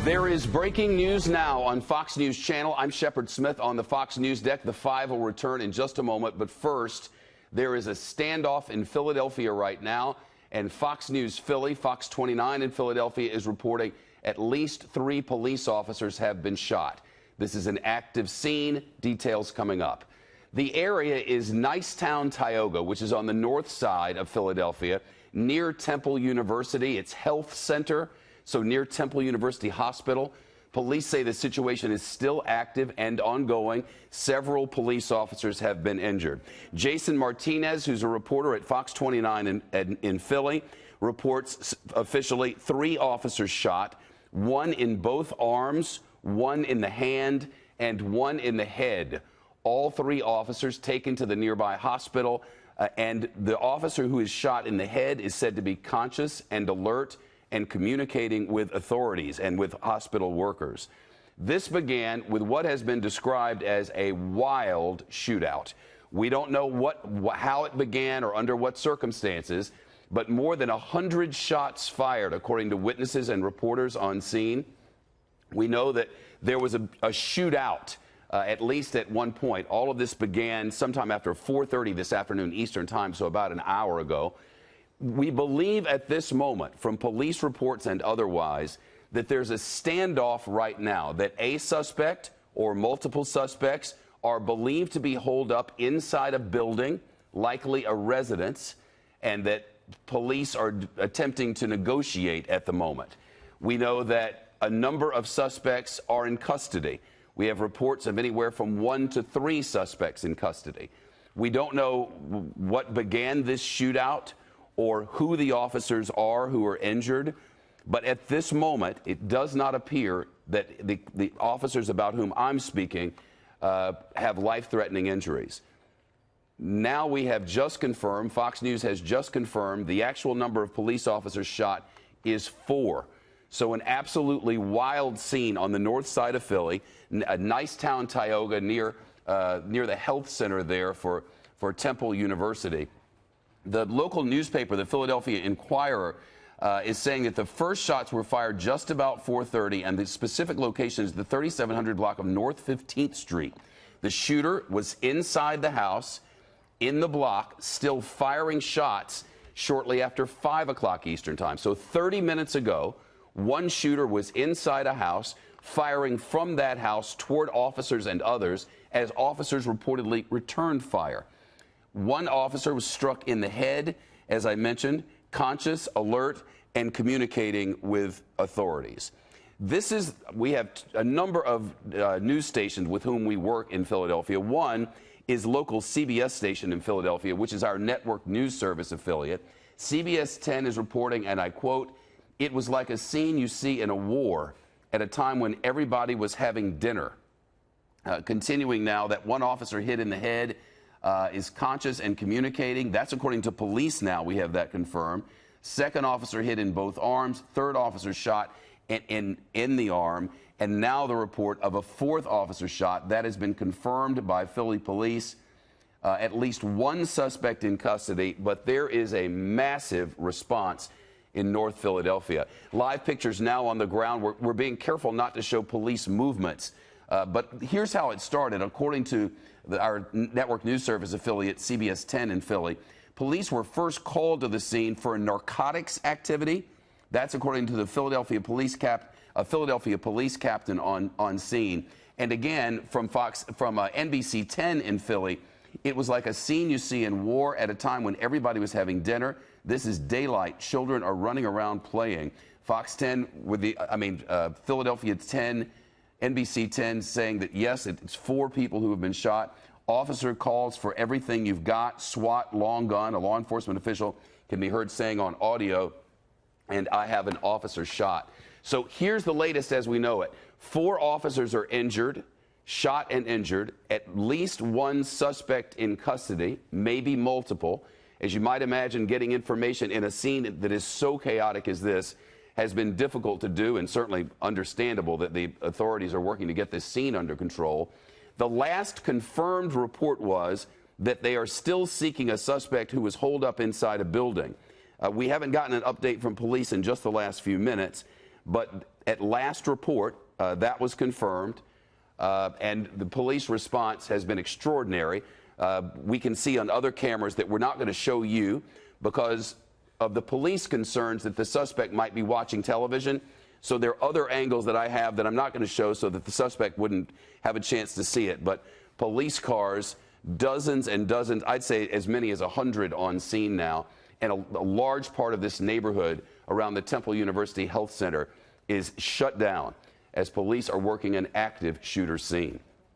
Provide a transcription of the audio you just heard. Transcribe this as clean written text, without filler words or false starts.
There is breaking news now on Fox News Channel. I'm Shepard Smith on the Fox News deck. The 5 will return in just a moment. But first, there is a standoff in Philadelphia right now. And Fox News Philly, Fox 29 in Philadelphia, is reporting at least 3 police officers have been shot. This is an active scene. Details coming up. The area is Nicetown, Tioga, which is on the north side of Philadelphia, near Temple University, its health center. So near Temple University Hospital. Police say the situation is still active and ongoing. Several police officers have been injured. Jason Martinez, who's a reporter at Fox 29 in Philly, reports officially 3 officers shot, 1 in both arms, 1 in the hand, and 1 in the head. All 3 officers taken to the nearby hospital, and the officer who is shot in the head is said to be conscious and alert and communicating with authorities and with hospital workers. This began with what has been described as a wild shootout. We don't know how it began or under what circumstances, but more than 100 shots fired, according to witnesses and reporters on scene. We know that there was a shootout, at least at one point. All of this began sometime after 4:30 this afternoon Eastern time, so about an hour ago. We believe at this moment, from police reports and otherwise, that there's a standoff right now, that a suspect or multiple suspects are believed to be holed up inside a building, likely a residence, and that police are attempting to negotiate at the moment. We know that a number of suspects are in custody. We have reports of anywhere from 1 to 3 suspects in custody. We don't know what began this shootout or who the officers are who are injured. But at this moment, it does not appear that the officers about whom I'm speaking have life-threatening injuries. Now we have just confirmed, Fox News has just confirmed, the actual number of police officers shot is 4. So an absolutely wild scene on the north side of Philly, a Nicetown, Tioga, near the health center there for Temple University. The local newspaper, the Philadelphia Inquirer, is saying that the first shots were fired just about 4:30, and the specific location is the 3700 block of North 15th Street. The shooter was inside the house, in the block, still firing shots shortly after 5 o'clock Eastern time. So 30 minutes ago, one shooter was inside a house, firing from that house toward officers and others, as officers reportedly returned fire. One officer was struck in the head, as I mentioned, conscious, alert, and communicating with authorities. We have a number of news stations with whom we work in Philadelphia. One is local CBS station in Philadelphia, which is our network news service affiliate. CBS 10 is reporting, and I quote, "It was like a scene you see in a war at a time when everybody was having dinner." Continuing now, that one officer hit in the head is conscious and communicating. That's according to police now. We have that confirmed. Second officer hit in both arms. Third officer shot in the arm. And now the report of a 4th officer shot. That has been confirmed by Philly police. At least 1 suspect in custody, but there is a massive response in North Philadelphia. Live pictures now on the ground. We're being careful not to show police movements. But here's how it started. According to our network news service affiliate, CBS 10 in Philly, police were first called to the scene for a narcotics activity. That's according to the Philadelphia police captain on scene. And again, from NBC 10 in Philly, it was like a scene you see in war at a time when everybody was having dinner. This is daylight. Children are running around playing. Fox 10 Philadelphia 10. NBC 10 saying that, yes, it's 4 people who have been shot. Officer calls for everything you've got. SWAT, long gone. A law enforcement official can be heard saying on audio, and I have an officer shot. So here's the latest as we know it. 4 officers are injured, shot and injured. At least 1 suspect in custody, maybe multiple. As you might imagine, getting information in a scene that is so chaotic as this has been difficult to do, and certainly understandable that the authorities are working to get this scene under control. The last confirmed report was that they are still seeking a suspect who was holed up inside a building. We haven't gotten an update from police in just the last few minutes, But at last report, that was confirmed, and the police response has been extraordinary. We can see on other cameras that we're not going to show you because of the police concerns that the suspect might be watching television. So there are other angles that I have that I'm not going to show so that the suspect wouldn't have a chance to see it. But police cars, dozens and dozens, I'd say as many as 100 on scene now. And a large part of this neighborhood around the Temple University Health Center is shut down as police are working an active shooter scene.